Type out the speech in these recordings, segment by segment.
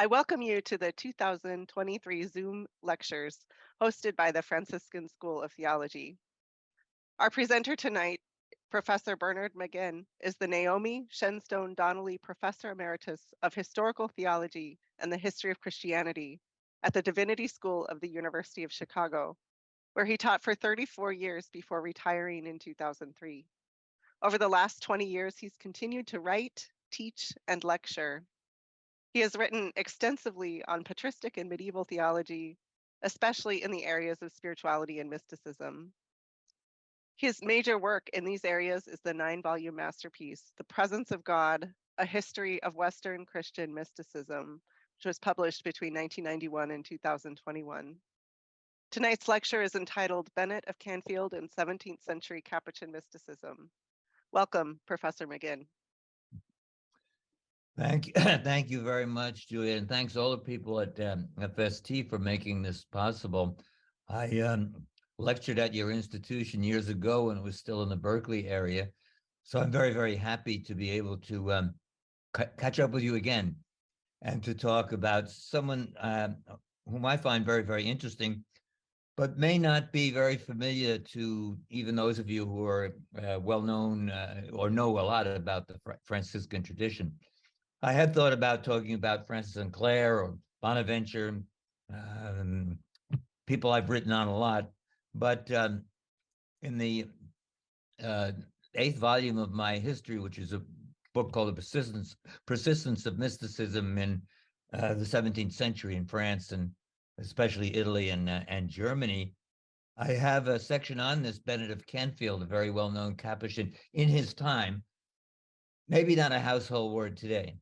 I welcome you to the 2023 Zoom lectures hosted by the Franciscan School of Theology. Our presenter tonight, Professor Bernard McGinn, is the Naomi Shenstone Donnelley Professor Emeritus of Historical Theology and the History of Christianity at the Divinity School of the University of Chicago, where he taught for 34 years before retiring in 2003. Over the last 20 years, he's continued to write, teach, and lecture. He has written extensively on patristic and medieval theology, especially in the areas of spirituality and mysticism. His major work in these areas is the 9-volume masterpiece, The Presence of God, A History of Western Christian Mysticism, which was published between 1991 and 2021. Tonight's lecture is entitled Benet of Canfield and 17th Century Capuchin Mysticism. Welcome, Professor McGinn. Thank you. Thank you very much, Julia, and thanks all the people at FST for making this possible. I lectured at your institution years ago when it was still in the Berkeley area, so I'm very, very happy to be able to catch up with you again and to talk about someone whom I find very, very interesting, but may not be very familiar to even those of you who are well-known or know a lot about the Franciscan tradition. I had thought about talking about Francis and Clare or Bonaventure, people I've written on a lot, but in the 8th volume of my history, which is a book called The Persistence of Mysticism in the 17th century in France and especially Italy and Germany, I have a section on this Benet of Canfield, a very well-known Capuchin in his time, maybe not a household word today.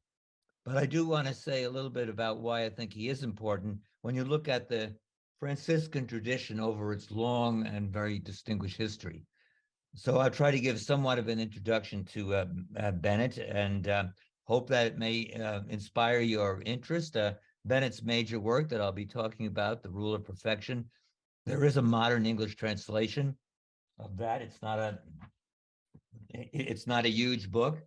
But I do want to say a little bit about why I think he is important when you look at the Franciscan tradition over its long and very distinguished history. So I'll try to give somewhat of an introduction to Benet and hope that it may inspire your interest. Benet's major work that I'll be talking about, The Rule of Perfection. There is a modern English translation of that. It's not a huge book.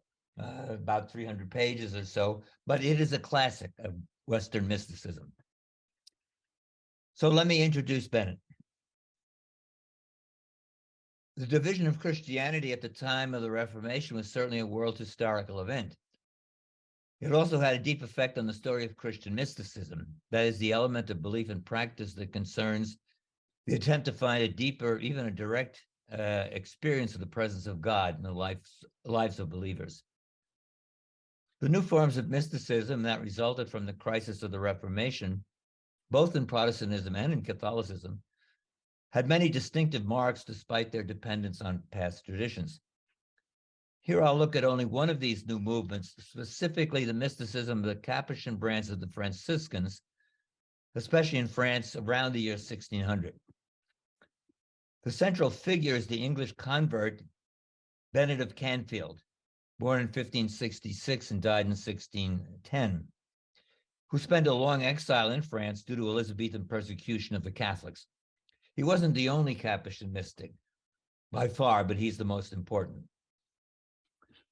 About 300 pages or so, but it is a classic of Western mysticism. So let me introduce Benet. The division of Christianity at the time of the Reformation was certainly a world historical event. It also had a deep effect on the story of Christian mysticism, that is, the element of belief and practice that concerns the attempt to find a deeper, even a direct experience of the presence of God in the lives of believers. The new forms of mysticism that resulted from the crisis of the Reformation, both in Protestantism and in Catholicism, had many distinctive marks despite their dependence on past traditions. Here I'll look at only one of these new movements, specifically the mysticism of the Capuchin branch of the Franciscans, especially in France around the year 1600. The central figure is the English convert, Benet of Canfield, born in 1566 and died in 1610, who spent a long exile in France due to Elizabethan persecution of the Catholics. He wasn't the only Capuchin mystic by far, but he's the most important.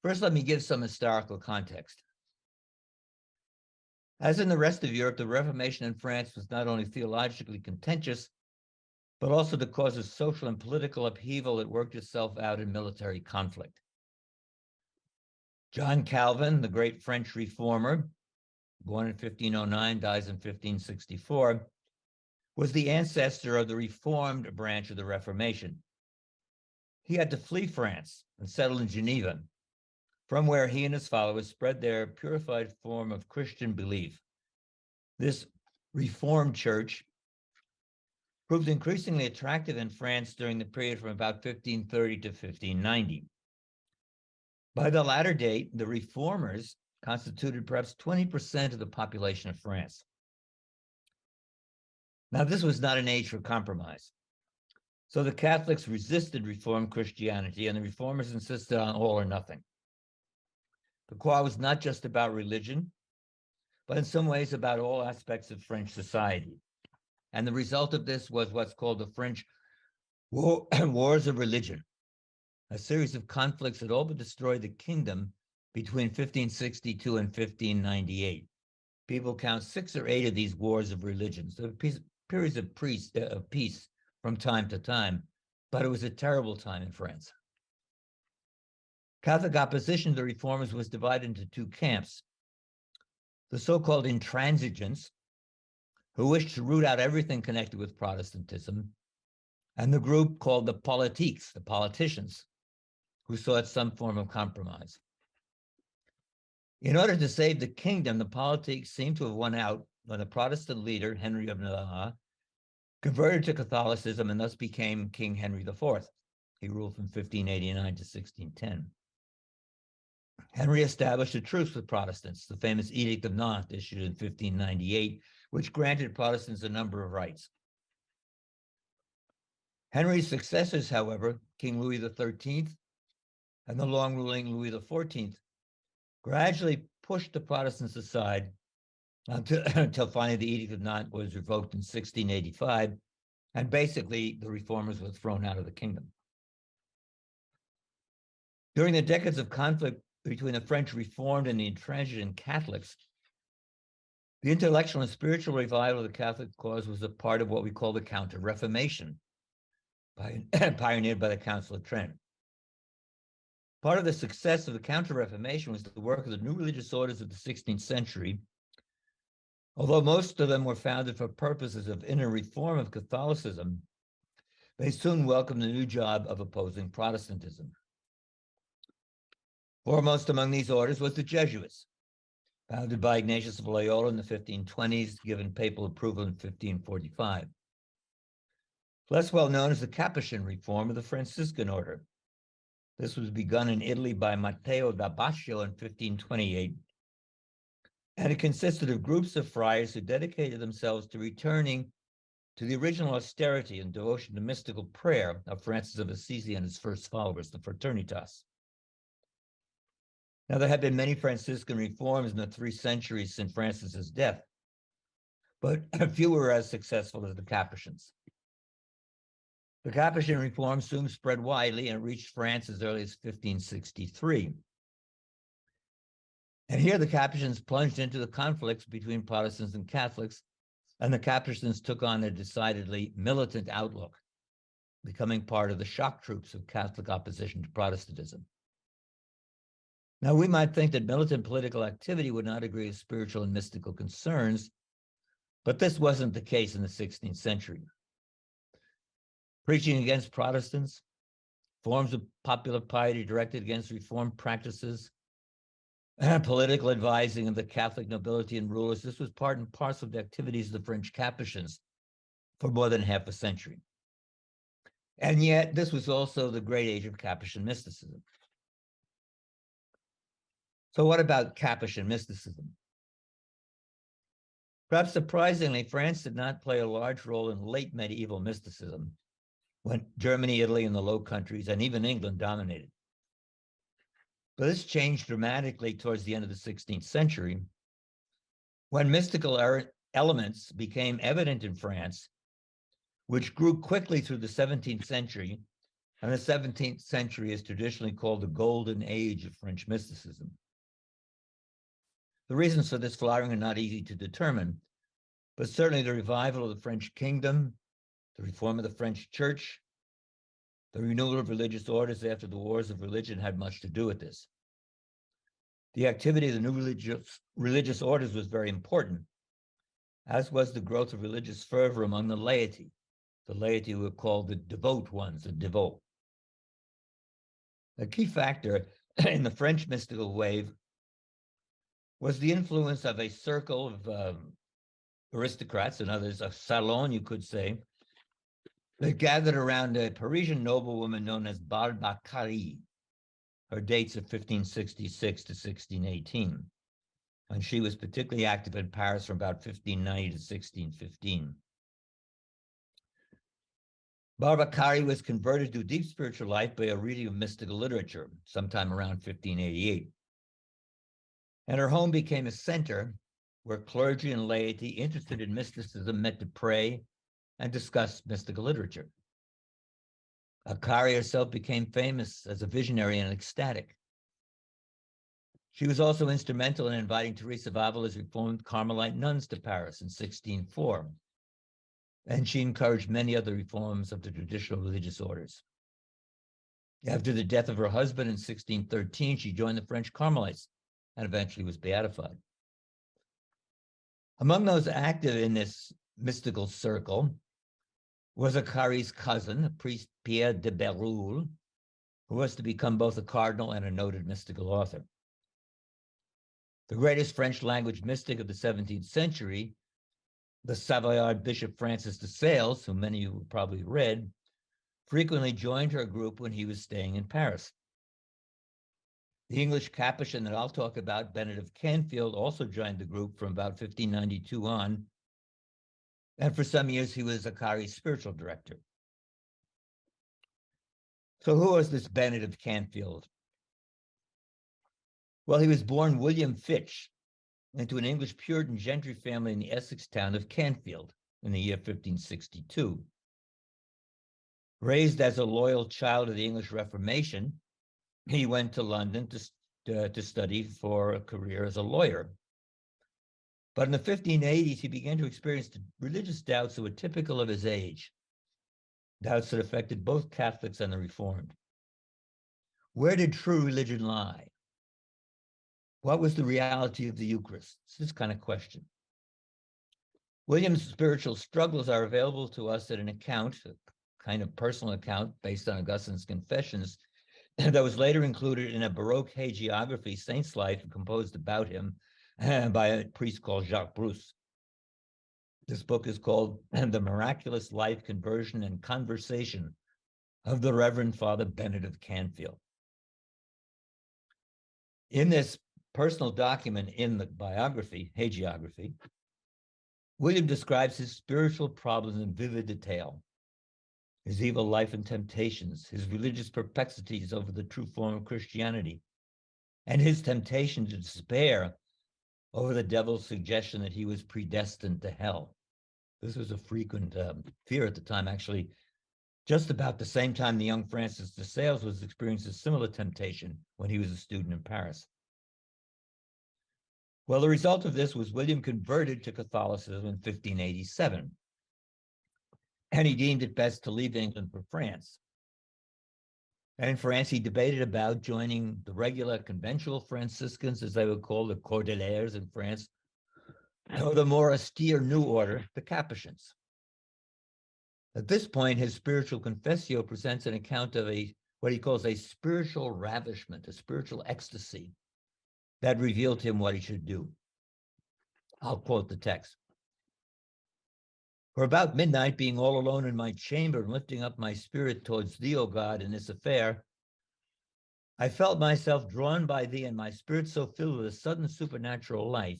First, let me give some historical context. As in the rest of Europe, the Reformation in France was not only theologically contentious, but also the cause of social and political upheaval that worked itself out in military conflict. John Calvin, the great French reformer, born in 1509, dies in 1564, was the ancestor of the Reformed branch of the Reformation. He had to flee France and settle in Geneva, from where he and his followers spread their purified form of Christian belief. This Reformed church proved increasingly attractive in France during the period from about 1530 to 1590. By the latter date, the reformers constituted perhaps 20% of the population of France. Now, this was not an age for compromise. So the Catholics resisted Reformed Christianity, and the reformers insisted on all or nothing. The quarrel was not just about religion, but in some ways about all aspects of French society. And the result of this was what's called the French Wars of Religion, a series of conflicts that all but destroyed the kingdom between 1562 and 1598. people count 6 or 8 of these wars of religions. There were periods of peace from time to time, but it was a terrible time in France. Catholic opposition to the reformers was divided into 2 camps. The so-called intransigents, who wished to root out everything connected with Protestantism, and the group called the politiques, the politicians, who sought some form of compromise. In order to save the kingdom, the politiques seem to have won out when the Protestant leader, Henry of Navarre, converted to Catholicism and thus became King Henry IV. He ruled from 1589 to 1610. Henry established a truce with Protestants, the famous Edict of Nantes, issued in 1598, which granted Protestants a number of rights. Henry's successors, however, King Louis XIII and the long-ruling Louis XIV, gradually pushed the Protestants aside until finally the Edict of Nantes was revoked in 1685, and basically the reformers were thrown out of the kingdom. During the decades of conflict between the French Reformed and the intransigent Catholics, the intellectual and spiritual revival of the Catholic cause was a part of what we call the Counter-Reformation, pioneered by the Council of Trent. Part of the success of the Counter-Reformation was the work of the new religious orders of the 16th century, although most of them were founded for purposes of inner reform of Catholicism. They soon welcomed the new job of opposing Protestantism. Foremost among these orders was the Jesuits, founded by Ignatius of Loyola in the 1520s, given papal approval in 1545. Less well known is the Capuchin reform of the Franciscan order. This was begun in Italy by Matteo da Bascio in 1528, and it consisted of groups of friars who dedicated themselves to returning to the original austerity and devotion to mystical prayer of Francis of Assisi and his first followers, the Fraternitas. Now, there had been many Franciscan reforms in the 3 centuries since Francis's death, but few were as successful as the Capuchins. The Capuchin reform soon spread widely and reached France as early as 1563. And here the Capuchins plunged into the conflicts between Protestants and Catholics, and the Capuchins took on a decidedly militant outlook, becoming part of the shock troops of Catholic opposition to Protestantism. Now, we might think that militant political activity would not agree with spiritual and mystical concerns, but this wasn't the case in the 16th century. Preaching against Protestants, forms of popular piety directed against reformed practices, and political advising of the Catholic nobility and rulers, this was part and parcel of the activities of the French Capuchins for more than half a century. And yet, this was also the great age of Capuchin mysticism. So what about Capuchin mysticism? Perhaps surprisingly, France did not play a large role in late medieval mysticism, when Germany, Italy, and the Low Countries, and even England dominated. But this changed dramatically towards the end of the 16th century, when mystical elements became evident in France, which grew quickly through the 17th century, and the 17th century is traditionally called the golden age of French mysticism. The reasons for this flowering are not easy to determine, but certainly the revival of the French kingdom, the reform of the French church, the renewal of religious orders after the wars of religion had much to do with this. The activity of the new religious orders was very important, as was the growth of religious fervor among the laity who were called the devout ones, the devots. A key factor in the French mystical wave was the influence of a circle of aristocrats and others, a salon, you could say, that gathered around a Parisian noblewoman known as Barbacari. Her dates of 1566 to 1618, and she was particularly active in Paris from about 1590 to 1615. Barbacari was converted to deep spiritual life by a reading of mystical literature sometime around 1588. And her home became a center where clergy and laity interested in mysticism met to pray and discuss mystical literature. Akari herself became famous as a visionary and ecstatic. She was also instrumental in inviting Teresa of Avila's reformed Carmelite nuns to Paris in 1604, and she encouraged many other reforms of the traditional religious orders. After the death of her husband in 1613, she joined the French Carmelites and eventually was beatified. Among those active in this mystical circle was Acari's cousin, the priest Pierre de Bérulle, who was to become both a cardinal and a noted mystical author. The greatest French language mystic of the 17th century, the Savoyard Bishop Francis de Sales, whom many of you probably read, frequently joined her group when he was staying in Paris. The English Capuchin that I'll talk about, Benet of Canfield, also joined the group from about 1592 on, and for some years he was Acari's spiritual director. So who was this Benet of Canfield? Well, he was born William Fitch into an English Puritan gentry family in the Essex town of Canfield in the year 1562. Raised as a loyal child of the English Reformation, he went to London to study for a career as a lawyer. But in the 1580s, he began to experience religious doubts that were typical of his age, doubts that affected both Catholics and the Reformed. Where did true religion lie? What was the reality of the Eucharist? It's this kind of question. William's spiritual struggles are available to us in an account, a kind of personal account based on Augustine's Confessions, that was later included in a Baroque hagiography, Saint's Life, composed about him by a priest called Jacques Bruce. This book is called The Miraculous Life, Conversion, and Conversation of the Reverend Father Benet of Canfield. In this personal document in the biography, hagiography, William describes his spiritual problems in vivid detail, his evil life and temptations, his religious perplexities over the true form of Christianity, and his temptation to despair over the devil's suggestion that he was predestined to hell. This was a frequent fear at the time, actually. Just about the same time the young Francis de Sales was experiencing a similar temptation when he was a student in Paris. Well, the result of this was William converted to Catholicism in 1587, and he deemed it best to leave England for France. And in France, he debated about joining the regular conventual Franciscans, as they would call the Cordeliers in France, or the more austere new order, the Capuchins. At this point, his spiritual confessio presents an account of what he calls a spiritual ravishment, a spiritual ecstasy that revealed to him what he should do. I'll quote the text. For about midnight, being all alone in my chamber and lifting up my spirit towards thee, O God, in this affair, I felt myself drawn by thee, and my spirit so filled with a sudden supernatural light,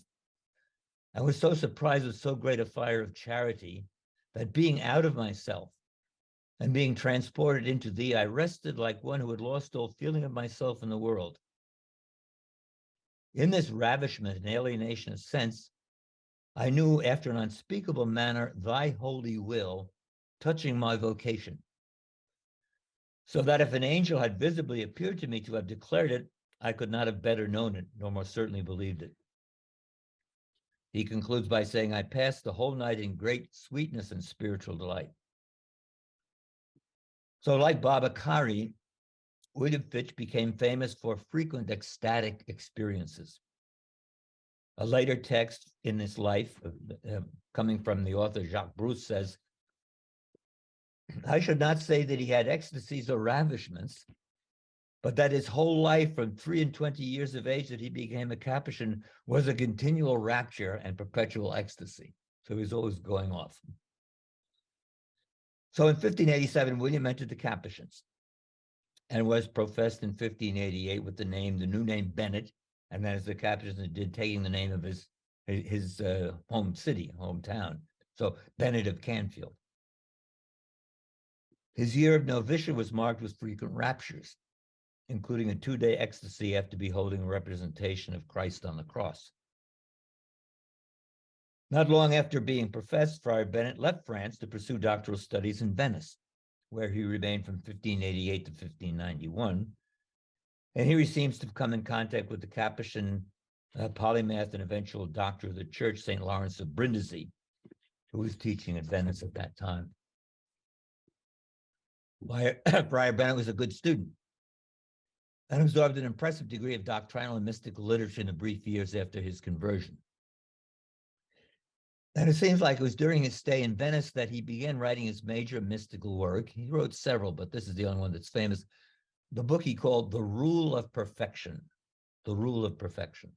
and was so surprised with so great a fire of charity, that being out of myself and being transported into thee, I rested like one who had lost all feeling of myself in the world. In this ravishment and alienation of sense, I knew after an unspeakable manner thy holy will touching my vocation, so that if an angel had visibly appeared to me to have declared it, I could not have better known it, nor more certainly believed it. He concludes by saying, I passed the whole night in great sweetness and spiritual delight. So like Bob Acari, William Fitch became famous for frequent ecstatic experiences. A later text in his life, coming from the author Jacques Bruce, says, I should not say that he had ecstasies or ravishments, but that his whole life from 23 years of age that he became a Capuchin was a continual rapture and perpetual ecstasy. So he was always going off. So in 1587, William entered the Capuchins and was professed in 1588 with the new name Benet, and then as the Capuchins did, taking the name of his home city, hometown. So Benet of Canfield. His year of novitiate was marked with frequent raptures, including a 2-day ecstasy after beholding a representation of Christ on the cross. Not long after being professed, Friar Benet left France to pursue doctoral studies in Venice, where he remained from 1588 to 1591, And here he seems to have come in contact with the Capuchin polymath and eventual doctor of the church, St. Lawrence of Brindisi, who was teaching at Venice at that time. Friar Benet was a good student and absorbed an impressive degree of doctrinal and mystical literature in the brief years after his conversion. And it seems like it was during his stay in Venice that he began writing his major mystical work. He wrote several, but this is the only one that's famous. The book he called The Rule of Perfection. The Rule of Perfection.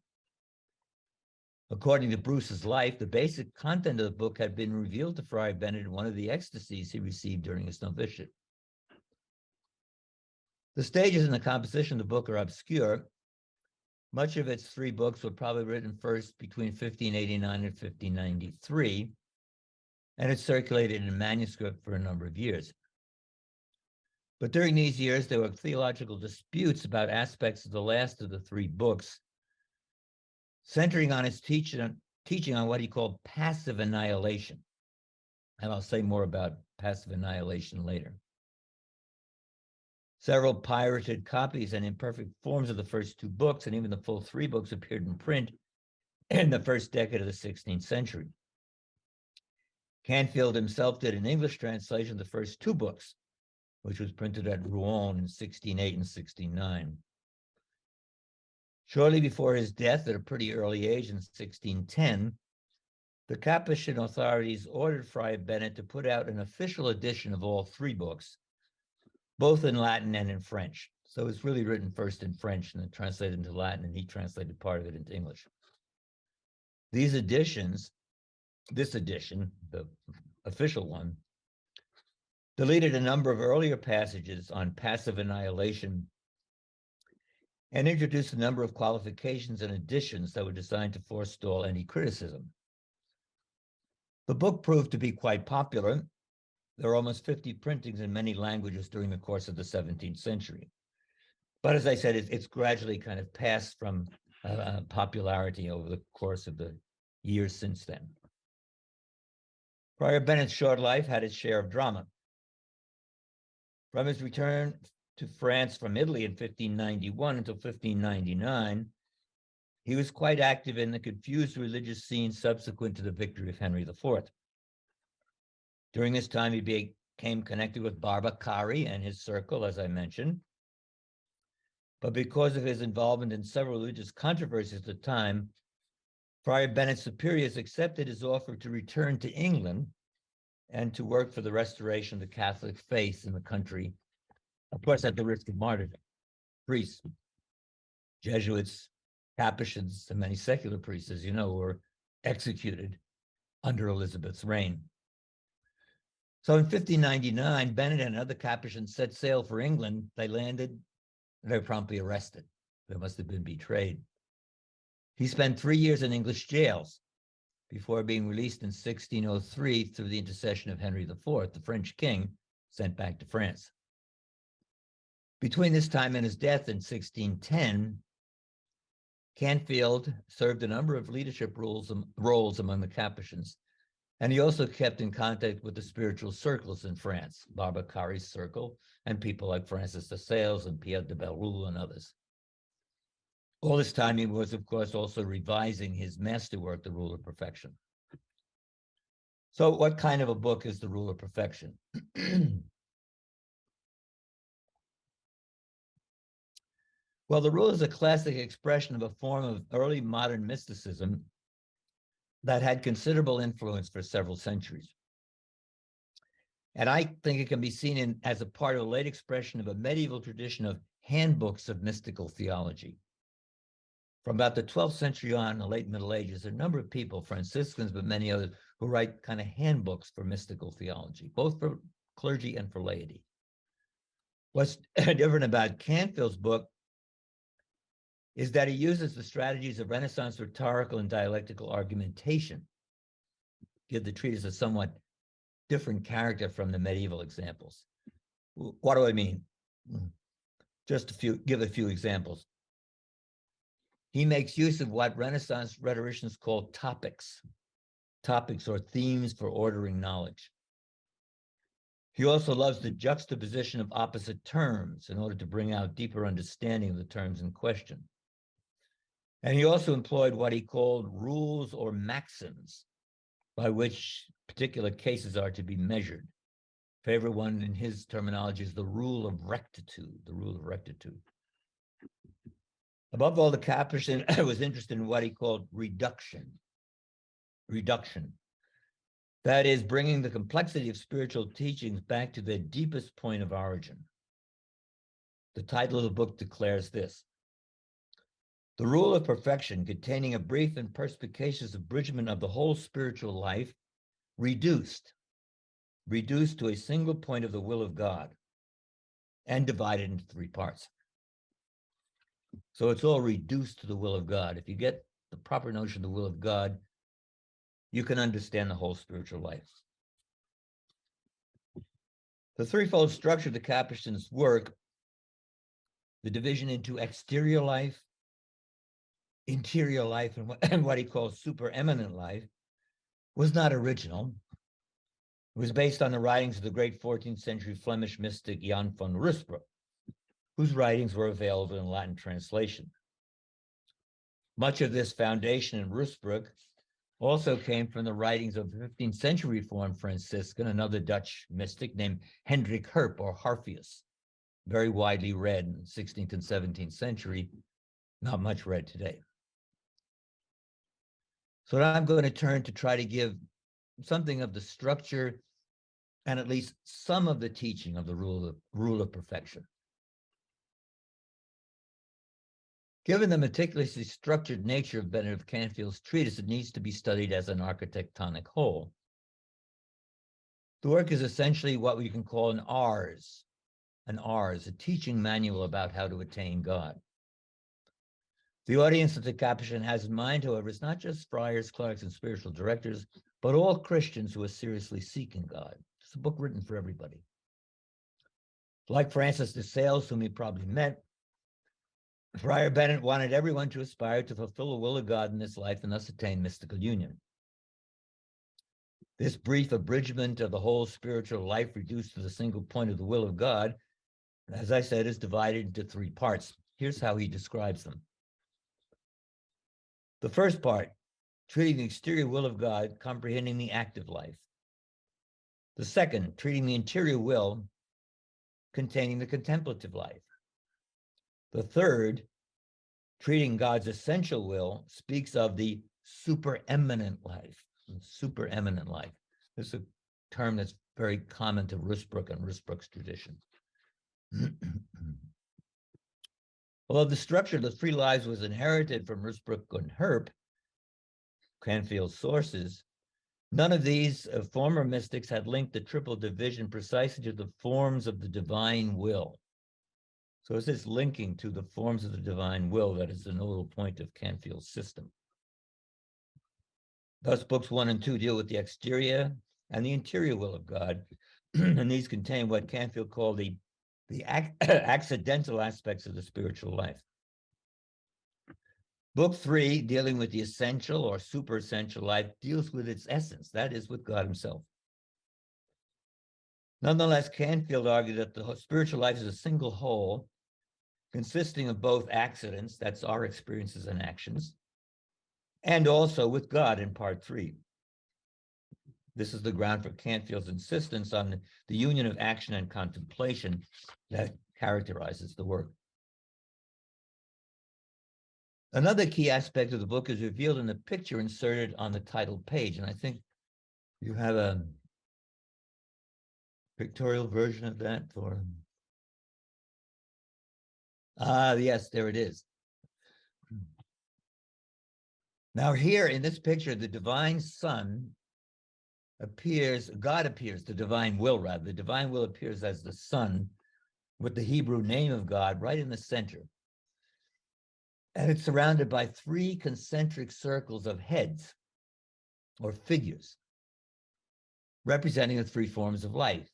According to Bruce's life, the basic content of the book had been revealed to Friar Benet in one of the ecstasies he received during his novitiate. The stages in the composition of the book are obscure. Much of its 3 books were probably written first between 1589 and 1593, and it circulated in manuscript for a number of years. But during these years, there were theological disputes about aspects of the last of the 3 books, centering on his teaching on what he called passive annihilation. And I'll say more about passive annihilation later. Several pirated copies and imperfect forms of the first 2 books, and even the full 3 books, appeared in print in the first decade of the 16th century. Canfield himself did an English translation of the first 2 books, which was printed at Rouen in 1608 and 1609. Shortly before his death at a pretty early age in 1610, the Capuchin authorities ordered Friar Benet to put out an official edition of all 3 books, both in Latin and in French. So it's really written first in French and then translated into Latin, and he translated part of it into English. These editions, this edition, the official one, deleted a number of earlier passages on passive annihilation and introduced a number of qualifications and additions that were designed to forestall any criticism. The book proved to be quite popular. There are almost 50 printings in many languages during the course of the 17th century. But as I said, it's gradually kind of passed from popularity over the course of the years since then. Friar Benet's short life had its share of drama. From his return to France from Italy in 1591 until 1599, he was quite active in the confused religious scene subsequent to the victory of Henry IV. During this time, he became connected with Barbacari and his circle, as I mentioned. But because of his involvement in several religious controversies at the time, Friar Benet's superiors accepted his offer to return to England and to work for the restoration of the Catholic faith in the country, of course, at the risk of martyrdom. Priests, Jesuits, Capuchins, and many secular priests, as you know, were executed under Elizabeth's reign. So in 1599, Benet and other Capuchins set sail for England. They landed, they were promptly arrested. They must have been betrayed. He spent 3 years in English jails before being released in 1603 through the intercession of Henry IV, the French king, sent back to France. Between this time and his death in 1610, Canfield served a number of leadership roles among the Capuchins, and he also kept in contact with the spiritual circles in France, Barbacari's circle, and people like Francis de Sales and Pierre de Berulle and others. All this time, he was, of course, also revising his masterwork, The Rule of Perfection. So what kind of a book is The Rule of Perfection? Well, the rule is a classic expression of a form of early modern mysticism that had considerable influence for several centuries. And I think it can be seen as a part of a late expression of a medieval tradition of handbooks of mystical theology. From about the 12th century on, the late Middle Ages, there are a number of people, Franciscans, but many others, who write kind of handbooks for mystical theology, both for clergy and for laity. What's different about Canfield's book is that he uses the strategies of Renaissance rhetorical and dialectical argumentation, give the treatise a somewhat different character from the medieval examples. What do I mean? Just give a few examples. He makes use of what Renaissance rhetoricians call topics or themes for ordering knowledge. He also loves the juxtaposition of opposite terms in order to bring out deeper understanding of the terms in question. And he also employed what he called rules or maxims by which particular cases are to be measured. Favorite one in his terminology is the rule of rectitude, the rule of rectitude. Above all, the Capuchin was interested in what he called reduction. Reduction. That is, bringing the complexity of spiritual teachings back to their deepest point of origin. The title of the book declares this: the rule of perfection, containing a brief and perspicacious abridgment of the whole spiritual life, reduced to a single point of the will of God and divided into three parts. So it's all reduced to the will of God. If you get the proper notion of the will of God, you can understand the whole spiritual life. The threefold structure of the Capuchin's work, the division into exterior life, interior life, and what he calls supereminent life, was not original. It was based on the writings of the great 14th century Flemish mystic Jan van Rysbroek, whose writings were available in Latin translation. Much of this foundation in Rysbroek also came from the writings of 15th century Reformed Franciscan, another Dutch mystic named Hendrik Herp or Harphius, very widely read in the 16th and 17th century, not much read today. So now I'm going to turn to try to give something of the structure and at least some of the teaching of the rule of perfection. Given the meticulously structured nature of Benet of Canfield's treatise, it needs to be studied as an architectonic whole. The work is essentially what we can call an Ars, a teaching manual about how to attain God. The audience that the Capuchin has in mind, however, is not just friars, clerics, and spiritual directors, but all Christians who are seriously seeking God. It's a book written for everybody. Like Francis de Sales, whom he probably met, Friar Benet wanted everyone to aspire to fulfill the will of God in this life and thus attain mystical union. This brief abridgment of the whole spiritual life reduced to the single point of the will of God, as I said, is divided into three parts. Here's how he describes them. The first part, treating the exterior will of God, comprehending the active life. The second, treating the interior will, containing the contemplative life. The third, treating God's essential will, speaks of the supereminent life. Supereminent life. This is a term that's very common to Rysbroek and Rysbroek's tradition. Although the structure of the three lives was inherited from Rysbroek and Herp, Canfield's sources, none of these former mystics had linked the triple division precisely to the forms of the divine will. So it's this linking to the forms of the divine will that is the nodal point of Canfield's system. Thus, books 1 and 2 deal with the exterior and the interior will of God, and these contain what Canfield called the accidental aspects of the spiritual life. Book 3, dealing with the essential or super essential life, deals with its essence, that is, with God himself. Nonetheless, Canfield argued that the spiritual life is a single whole, consisting of both accidents, that's our experiences and actions, and also with God in part 3. This is the ground for Canfield's insistence on the union of action and contemplation that characterizes the work. Another key aspect of the book is revealed in the picture inserted on the title page, and I think you have a pictorial version of that for... yes, there it is. Now here in this picture, the divine Son appears, God appears, the divine will rather, the divine will appears as the Son with the Hebrew name of God right in the center. And it's surrounded by 3 concentric circles of heads or figures representing the 3 forms of life,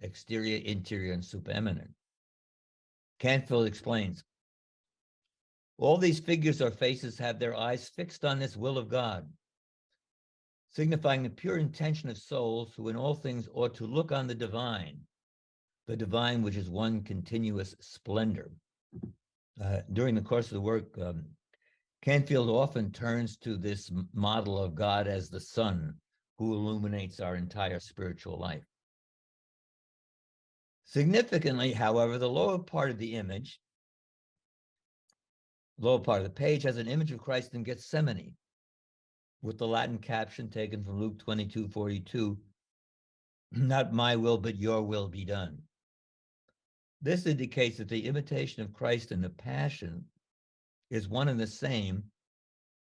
exterior, interior, and supereminent. Canfield explains, all these figures or faces have their eyes fixed on this will of God. signifying the pure intention of souls who in all things ought to look on the divine which is one continuous splendor. During the course of the work, Canfield often turns to this model of God as the sun who illuminates our entire spiritual life. Significantly, however, the lower part of the image, lower part of the page, has an image of Christ in Gethsemane, with the Latin caption taken from Luke 22:42, "Not my will, but your will be done." This indicates that the imitation of Christ in the Passion is one and the same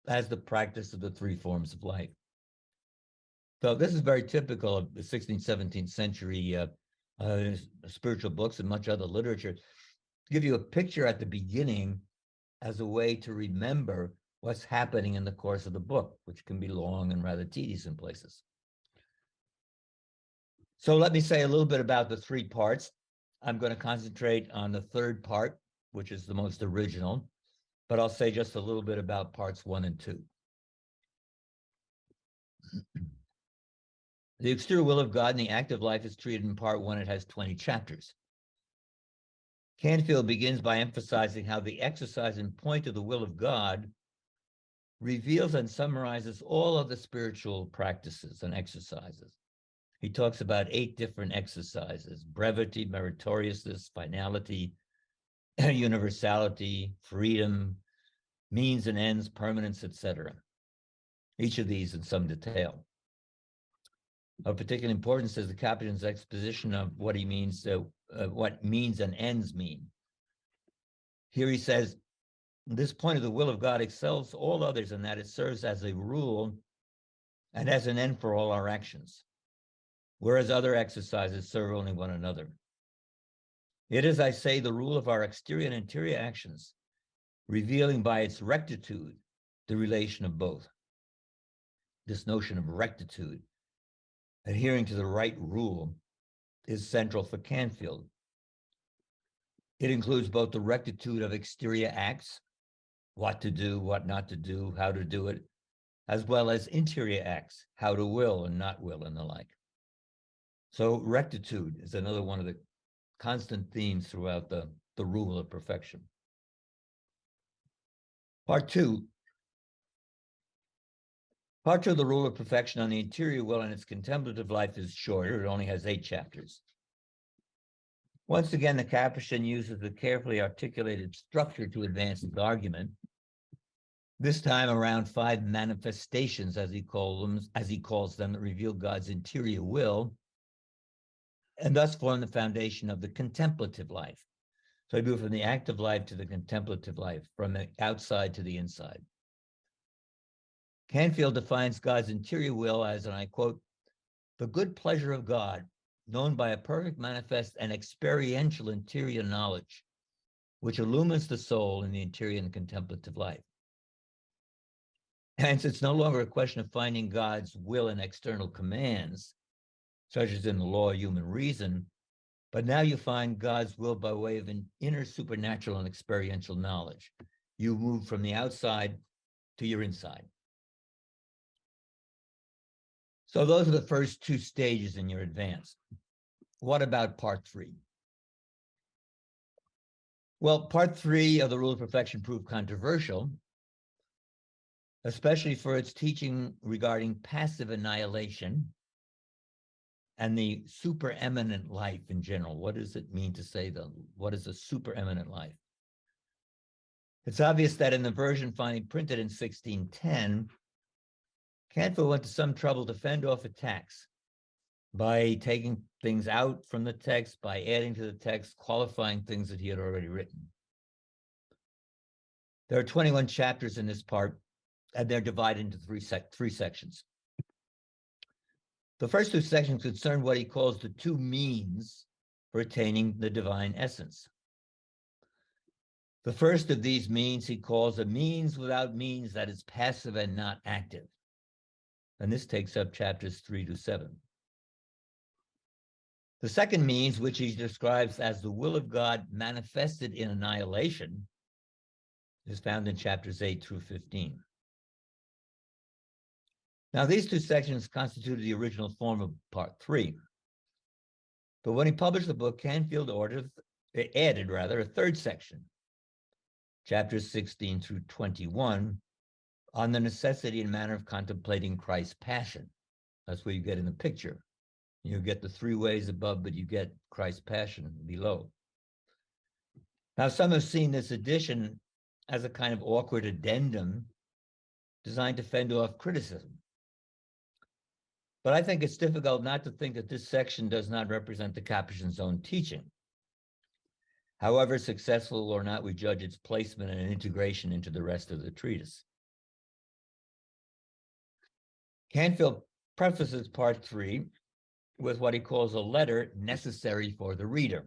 as the practice of the three forms of life. So this is very typical of the 16th, 17th century spiritual books and much other literature. Give you a picture at the beginning as a way to remember what's happening in the course of the book, which can be long and rather tedious in places. So let me say a little bit about the three parts. I'm going to concentrate on the third part, which is the most original, but I'll say just a little bit about parts 1 and 2. The exterior will of God in the active life is treated in part 1. It has 20 chapters. Canfield begins by emphasizing how the exercise and point of the will of God reveals and summarizes all of the spiritual practices and exercises. He talks about 8 different exercises: brevity, meritoriousness, finality, universality, freedom, means and ends, permanence, etc. Each of these in some detail. Of particular importance is the Capuchin's exposition of what he means, what means and ends mean. Here he says, this point of the will of God excels all others in that it serves as a rule and as an end for all our actions, whereas other exercises serve only one another. It is, I say, the rule of our exterior and interior actions, revealing by its rectitude the relation of both. This notion of rectitude, adhering to the right rule, is central for Canfield. It includes both the rectitude of exterior acts, what to do, what not to do, how to do it, as well as interior acts, how to will and not will, and the like. So rectitude is another one of the constant themes throughout the rule of perfection. Part 2. Part 2 of the rule of perfection on the interior will and its contemplative life is shorter. It only has 8 chapters. Once again, the Capuchin uses a carefully articulated structure to advance his argument. This time around 5 manifestations, as he calls them, that reveal God's interior will, and thus form the foundation of the contemplative life. So I move from the active life to the contemplative life, from the outside to the inside. Canfield defines God's interior will as, and I quote, the good pleasure of God, known by a perfect, manifest, and experiential interior knowledge, which illumines the soul in the interior and contemplative life. Hence, it's no longer a question of finding God's will in external commands, such as in the law of human reason, but now you find God's will by way of an inner supernatural and experiential knowledge. You move from the outside to your inside. So those are the first 2 stages in your advance. What about part 3? Well, part 3 of the rule of perfection proved controversial, especially for its teaching regarding passive annihilation and the supereminent life in general. What does it mean to say what is a supereminent life? It's obvious that in the version finally printed in 1610, Canfield went to some trouble to fend off attacks by taking things out from the text, by adding to the text, qualifying things that he had already written. There are 21 chapters in this part, and they're divided into three sections. The first 2 sections concern what he calls the 2 means for attaining the divine essence. The first of these means he calls a means without means, that is passive and not active. And this takes up chapters 3 to 7. The second means, which he describes as the will of God manifested in annihilation, is found in chapters 8 through 15. Now, these two sections constituted the original form of part 3. But when he published the book, Canfield added a third section, chapters 16 through 21, on the necessity and manner of contemplating Christ's passion. That's where you get in the picture. You get the 3 ways above, but you get Christ's passion below. Now, some have seen this edition as a kind of awkward addendum designed to fend off criticism. But I think it's difficult not to think that this section does not represent the Capuchin's own teaching. However successful or not we judge its placement and integration into the rest of the treatise. Canfield prefaces part 3 with what he calls a letter necessary for the reader,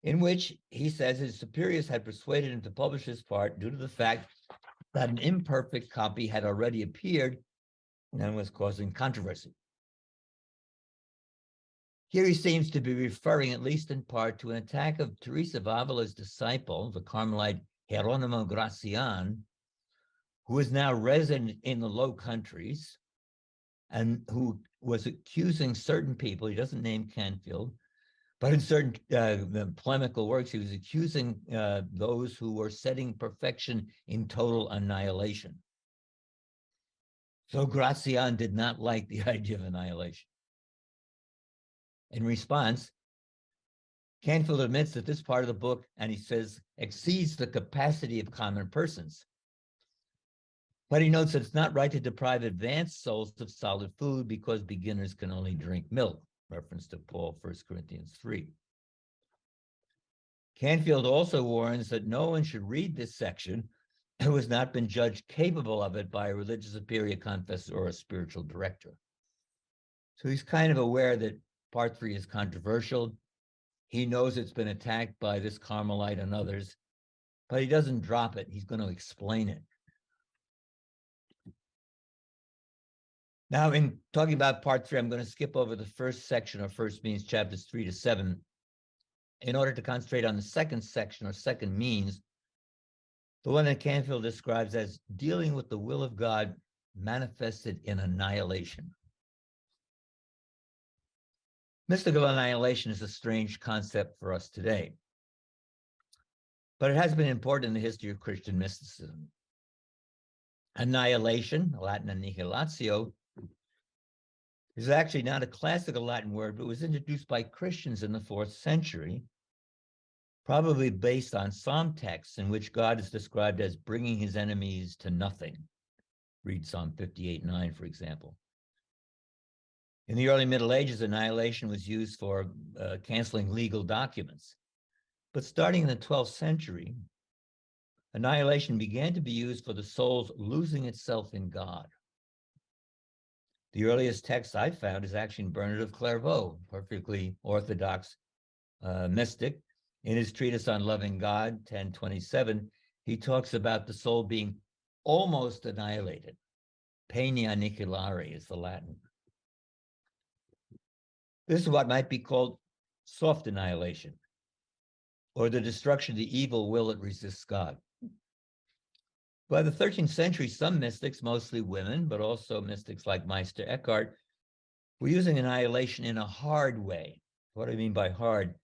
in which he says his superiors had persuaded him to publish this part due to the fact that an imperfect copy had already appeared and was causing controversy. Here he seems to be referring, at least in part, to an attack of Teresa of Avila's disciple, the Carmelite Geronimo Gracian, who is now resident in the Low Countries and who was accusing certain people, he doesn't name Canfield, but in certain polemical works, he was accusing those who were setting perfection in total annihilation. So Gracian did not like the idea of annihilation. In response, Canfield admits that this part of the book, and he says, exceeds the capacity of common persons. But he notes that it's not right to deprive advanced souls of solid food because beginners can only drink milk, reference to Paul, 1 Corinthians 3. Canfield also warns that no one should read this section who has not been judged capable of it by a religious superior confessor or a spiritual director. So he's kind of aware that part 3 is controversial. He knows it's been attacked by this Carmelite and others, but he doesn't drop it. He's going to explain it. Now, in talking about part 3, I'm going to skip over the first section or first means, chapters 3 to 7, in order to concentrate on the second section or second means, the one that Canfield describes as dealing with the will of God manifested in annihilation. Mystical annihilation is a strange concept for us today, but it has been important in the history of Christian mysticism. Annihilation, Latin annihilatio, is actually not a classical Latin word, but was introduced by Christians in the 4th century, probably based on Psalm texts in which God is described as bringing his enemies to nothing. Read Psalm 58:9, for example. In the early Middle Ages, annihilation was used for canceling legal documents. But starting in the 12th century, annihilation began to be used for the soul's losing itself in God. The earliest text I found is actually in Benet of Clairvaux, perfectly orthodox mystic. In his treatise on loving God, 1027, he talks about the soul being almost annihilated. Pena annihilare is the Latin. This is what might be called soft annihilation, or the destruction of the evil will that resists God. By the 13th century, some mystics, mostly women, but also mystics like Meister Eckhart, were using annihilation in a hard way. What do I mean by hard?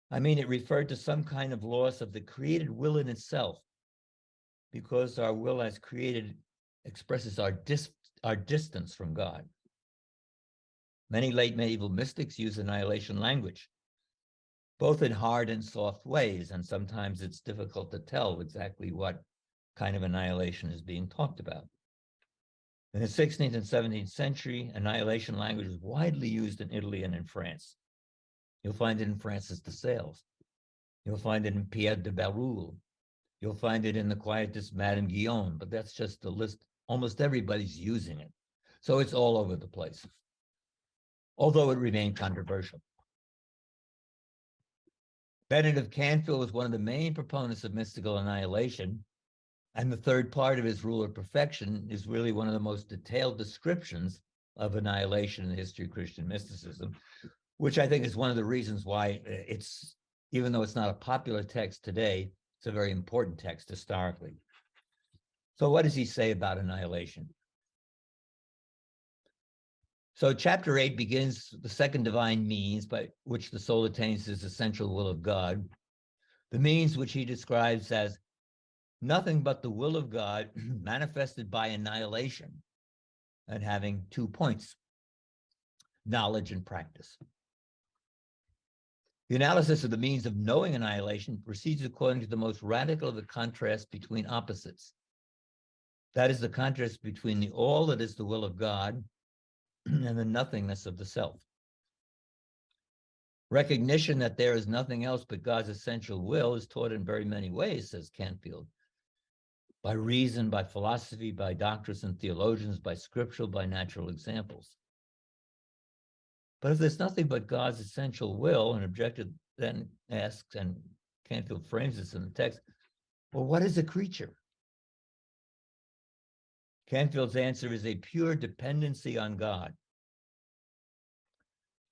I mean, it referred to some kind of loss of the created will in itself, because our will as created expresses our distance from God. Many late medieval mystics use annihilation language, both in hard and soft ways, and sometimes it's difficult to tell exactly what kind of annihilation is being talked about. In the 16th and 17th century, annihilation language was widely used in Italy and in France. You'll find it in Francis de Sales. You'll find it in Pierre de Bérulle. You'll find it in the Quietist Madame Guyon, but that's just the list. Almost everybody's using it. So it's all over the place, although it remained controversial. Benet of Canfield was one of the main proponents of mystical annihilation, and the third part of his Rule of Perfection is really one of the most detailed descriptions of annihilation in the history of Christian mysticism, which I think is one of the reasons why it's, even though it's not a popular text today, it's a very important text historically. So what does he say about annihilation? So chapter 8 begins the second divine means by which the soul attains his essential will of God, the means which he describes as nothing but the will of God manifested by annihilation and having 2 points, knowledge and practice. The analysis of the means of knowing annihilation proceeds according to the most radical of the contrasts between opposites. That is the contrast between the all that is the will of God and the nothingness of the self. Recognition that there is nothing else but God's essential will is taught in very many ways, says Canfield, by reason, by philosophy, by doctors and theologians, by scriptural, by natural examples. But if there's nothing but God's essential will, an objector then asks, and Canfield frames this in the text, well, what is a creature? Canfield's answer is a pure dependency on God.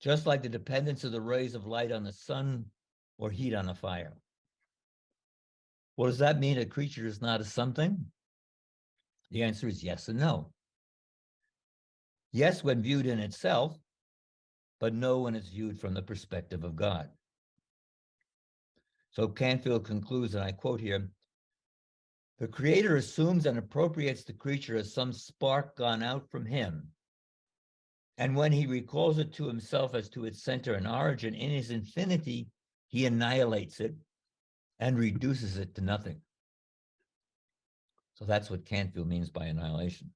Just like the dependence of the rays of light on the sun or heat on a fire. Well, does that mean a creature is not a something? The answer is yes and no. Yes, when viewed in itself, but no when it's viewed from the perspective of God. So Canfield concludes, and I quote here, the Creator assumes and appropriates the creature as some spark gone out from him. And when he recalls it to himself as to its center and origin, in his infinity, he annihilates it and reduces it to nothing. So that's what Canfield means by annihilation.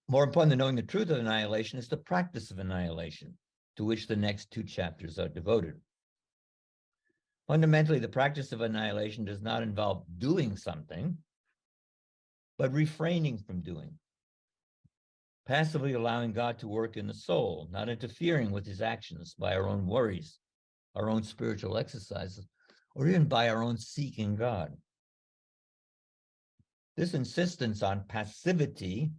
More important than knowing the truth of annihilation is the practice of annihilation, to which the next 2 chapters are devoted. Fundamentally, the practice of annihilation does not involve doing something, but refraining from doing. Passively allowing God to work in the soul, not interfering with his actions by our own worries, our own spiritual exercises, or even by our own seeking God. This insistence on passivity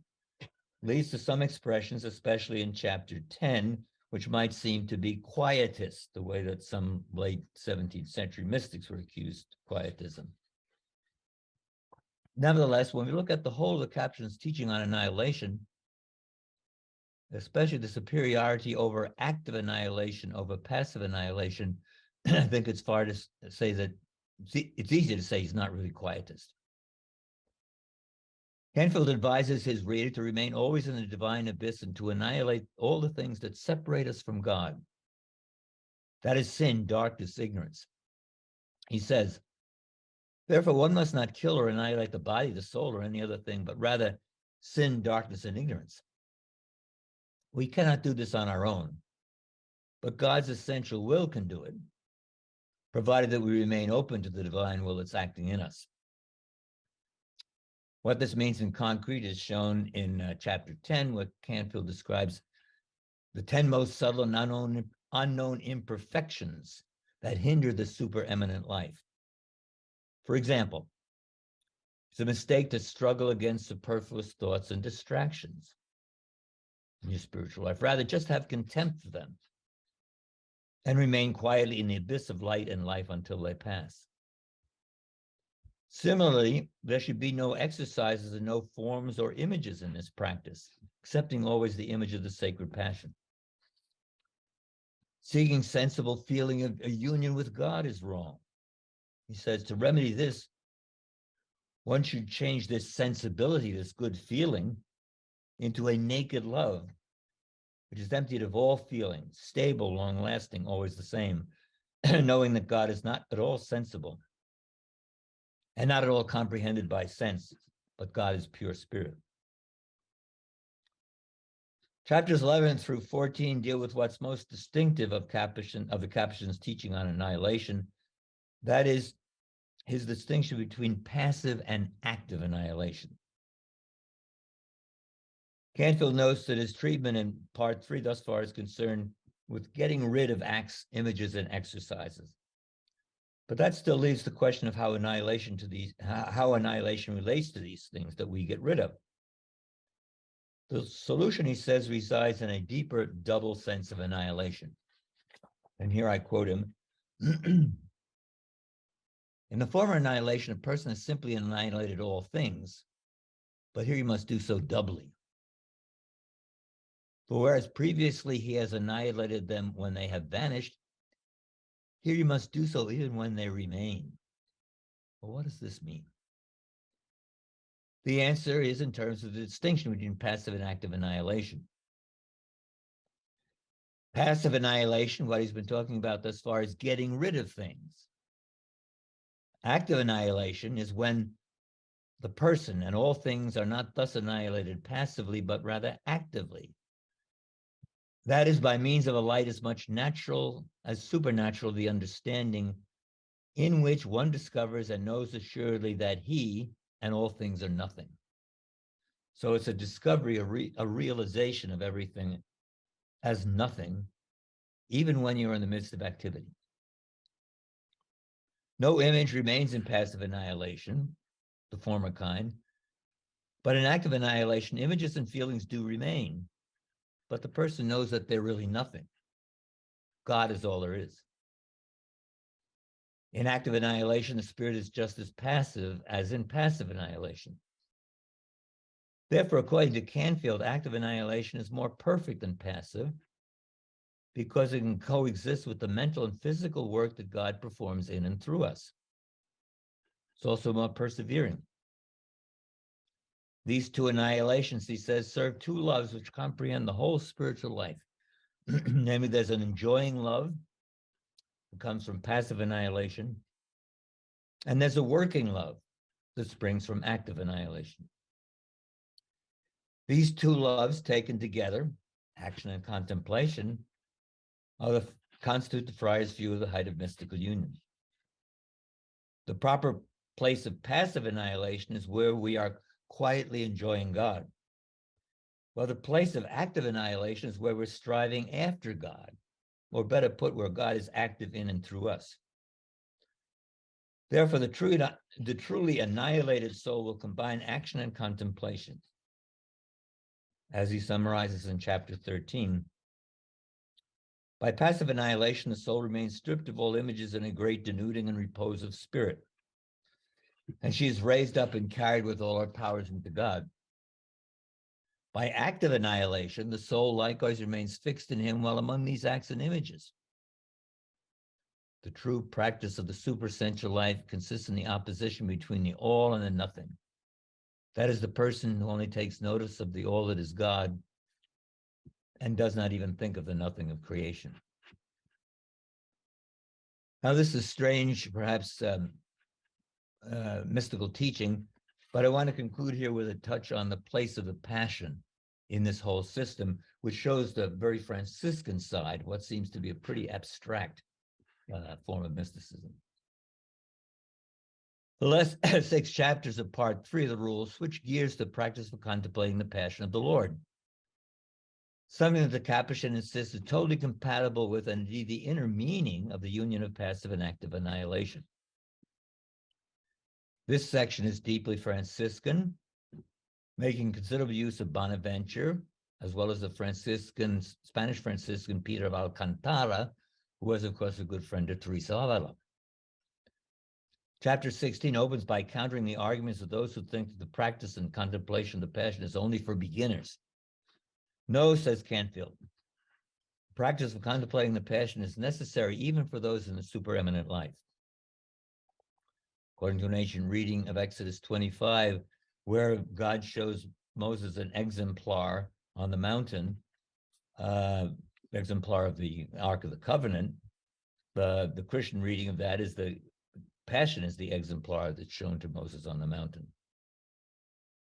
leads to some expressions, especially in chapter 10, which might seem to be quietist, the way that some late 17th century mystics were accused of quietism. Nevertheless, when we look at the whole of the Capuchin's teaching on annihilation, especially the superiority over active annihilation over passive annihilation, I think it's far to say that it's easy to say he's not really quietist. Canfield advises his reader to remain always in the divine abyss and to annihilate all the things that separate us from God. That is sin, darkness, ignorance. He says, therefore, one must not kill or annihilate the body, the soul, or any other thing, but rather sin, darkness, and ignorance. We cannot do this on our own, but God's essential will can do it, provided that we remain open to the divine will that's acting in us. What this means in concrete is shown in chapter 10, where Canfield describes the 10 most subtle and unknown imperfections that hinder the supereminent life. For example, it's a mistake to struggle against superfluous thoughts and distractions in your spiritual life. Rather, just have contempt for them and remain quietly in the abyss of light and life until they pass. Similarly, there should be no exercises and no forms or images in this practice, accepting always the image of the sacred passion. Seeking sensible feeling of a union with God is wrong. He says to remedy this, one should change this sensibility, this good feeling, into a naked love, which is emptied of all feelings, stable, long-lasting, always the same, knowing that God is not at all sensible and not at all comprehended by sense, but God is pure spirit. Chapters 11 through 14 deal with what's most distinctive of the Capuchin's teaching on annihilation. That is his distinction between passive and active annihilation. Canfield notes that his treatment in part 3 thus far is concerned with getting rid of acts, images, and exercises. But that still leaves the question of how annihilation relates to these things that we get rid of. The solution, he says, resides in a deeper double sense of annihilation. And here I quote him. In the former annihilation, a person has simply annihilated all things, but here you must do so doubly. For whereas previously he has annihilated them when they have vanished, here he must do so even when they remain. Well, what does this mean? The answer is in terms of the distinction between passive and active annihilation. Passive annihilation, what he's been talking about thus far, is getting rid of things. Active annihilation is when the person and all things are not thus annihilated passively, but rather actively. That is by means of a light as much natural as supernatural, the understanding in which one discovers and knows assuredly that he and all things are nothing. So it's a discovery, a realization of everything as nothing, even when you're in the midst of activity. No image remains in passive annihilation, the former kind, but in active annihilation, images and feelings do remain, but the person knows that they're really nothing. God is all there is. In active annihilation, the spirit is just as passive as in passive annihilation. Therefore, according to Canfield, active annihilation is more perfect than passive because it can coexist with the mental and physical work that God performs in and through us. It's also more persevering. These two annihilations, he says, serve two loves which comprehend the whole spiritual life. Namely, there's an enjoying love that comes from passive annihilation, and there's a working love that springs from active annihilation. These two loves taken together, action and contemplation, constitute the friar's view of the height of mystical union. The proper place of passive annihilation is where we are quietly enjoying God, while the place of active annihilation is where we're striving after God, or better put, where God is active in and through us. Therefore, the truly annihilated soul will combine action and contemplation. As he summarizes in chapter 13, by passive annihilation, the soul remains stripped of all images in a great denuding and repose of spirit, and she is raised up and carried with all her powers into God. By active annihilation, the soul likewise remains fixed in him while among these acts and images. The true practice of the supersensual life consists in the opposition between the all and the nothing. That is the person who only takes notice of the all that is God and does not even think of the nothing of creation. Now, this is strange, perhaps mystical teaching, but I want to conclude here with a touch on the place of the passion in this whole system, which shows the very Franciscan side, what seems to be a pretty abstract form of mysticism. The last 6 chapters of part 3 of the rules switch gears to the practice of contemplating the passion of the Lord, something that the Capuchin insists is totally compatible with and indeed the inner meaning of the union of passive and active annihilation. This section is deeply Franciscan, making considerable use of Bonaventure, as well as the Spanish Franciscan Peter of Alcantara, who was, of course, a good friend of Teresa of Avila. Chapter 16 opens by countering the arguments of those who think that the practice and contemplation of the passion is only for beginners. No, says Canfield, the practice of contemplating the passion is necessary even for those in the supereminent life. According to an ancient reading of Exodus 25, where God shows Moses an exemplar on the mountain, exemplar of the Ark of the Covenant, the Christian reading of that is the passion is the exemplar that's shown to Moses on the mountain.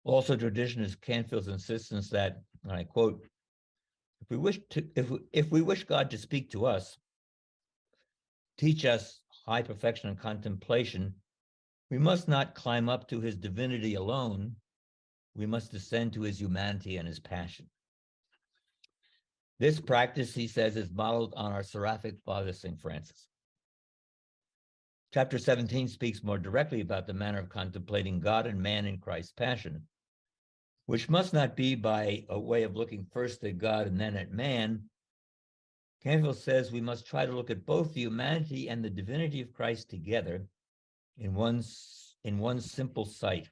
Also, tradition is Canfield's insistence that, and I quote, if we wish God to speak to us, teach us high perfection and contemplation, we must not climb up to his divinity alone. We must descend to his humanity and his passion. This practice, he says, is modeled on our seraphic father, St. Francis. Chapter 17 speaks more directly about the manner of contemplating God and man in Christ's passion, which must not be by a way of looking first at God and then at man. Canfield says we must try to look at both the humanity and the divinity of Christ together in one simple sight,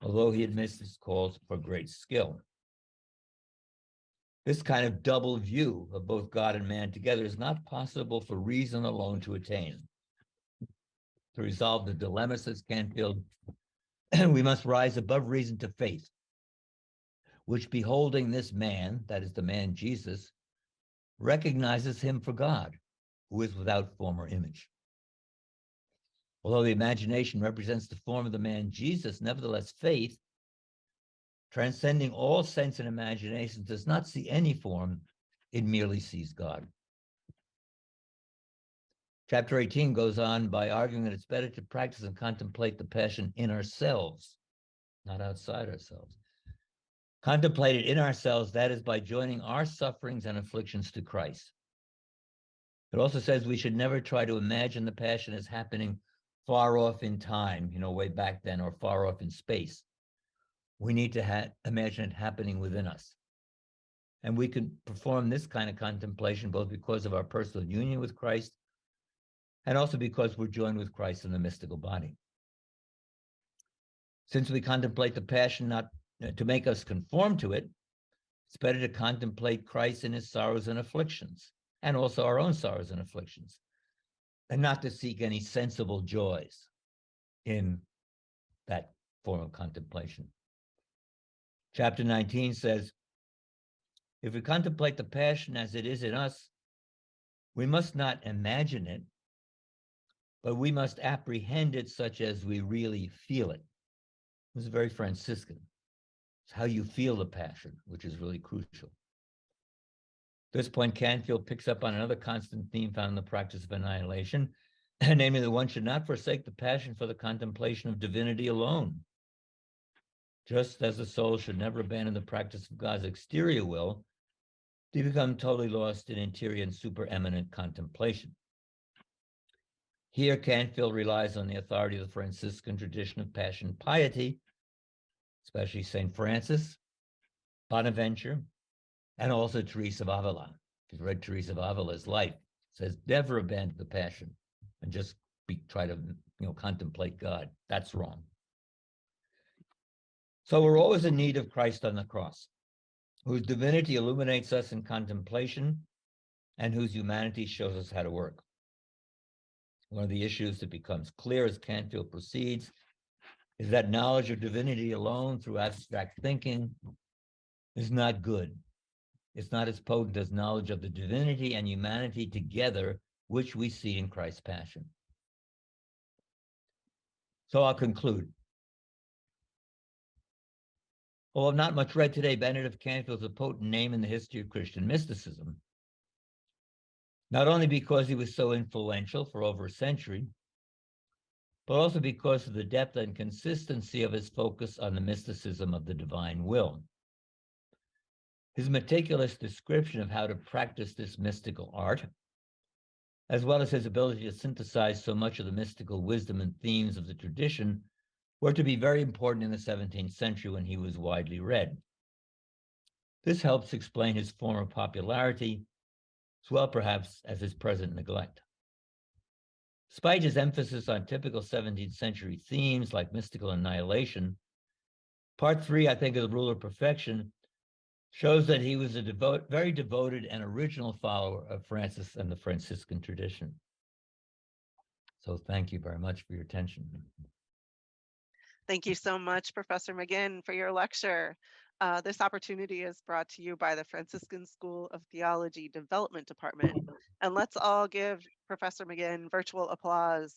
although he admits this calls for great skill. This kind of double view of both God and man together is not possible for reason alone to attain. To resolve the dilemma, says Canfield, we must rise above reason to faith, which beholding this man, that is the man Jesus, recognizes him for God, who is without form or image. Although the imagination represents the form of the man Jesus, nevertheless faith, transcending all sense and imagination, does not see any form, it merely sees God. Chapter 18 goes on by arguing that it's better to practice and contemplate the passion in ourselves, not outside ourselves. Contemplate it in ourselves, that is, by joining our sufferings and afflictions to Christ. It also says we should never try to imagine the passion as happening far off in time, way back then, or far off in space. We need to imagine it happening within us. And we can perform this kind of contemplation both because of our personal union with Christ and also because we're joined with Christ in the mystical body. Since we contemplate the passion not to make us conform to it, it's better to contemplate Christ in his sorrows and afflictions, and also our own sorrows and afflictions, and not to seek any sensible joys in that form of contemplation. Chapter 19 says, if we contemplate the passion as it is in us, we must not imagine it, but we must apprehend it such as we really feel it. This is very Franciscan. It's how you feel the passion, which is really crucial. At this point, Canfield picks up on another constant theme found in the practice of annihilation, namely that one should not forsake the passion for the contemplation of divinity alone. Just as the soul should never abandon the practice of God's exterior will, to become totally lost in interior and supereminent contemplation. Here, Canfield relies on the authority of the Franciscan tradition of passion piety, especially St. Francis, Bonaventure, and also Teresa of Avila. If you've read Teresa of Avila's life, it says never abandon the passion and just try to contemplate God. That's wrong. So we're always in need of Christ on the cross, whose divinity illuminates us in contemplation and whose humanity shows us how to work. One of the issues that becomes clear as Canfield proceeds is that knowledge of divinity alone through abstract thinking is not good. It's not as potent as knowledge of the divinity and humanity together, which we see in Christ's passion. So I'll conclude. Although not much read today, Benet of Canfield is a potent name in the history of Christian mysticism, not only because he was so influential for over a century, but also because of the depth and consistency of his focus on the mysticism of the divine will. His meticulous description of how to practice this mystical art, as well as his ability to synthesize so much of the mystical wisdom and themes of the tradition, were to be very important in the 17th century when he was widely read. This helps explain his former popularity, as well perhaps as his present neglect. Despite his emphasis on typical 17th century themes like mystical annihilation, part 3, I think, of the Rule of Perfection shows that he was a very devoted and original follower of Francis and the Franciscan tradition. So thank you very much for your attention. Thank you so much, Professor McGinn, for your lecture. This opportunity is brought to you by the Franciscan School of Theology Development Department. And let's all give Professor McGinn virtual applause.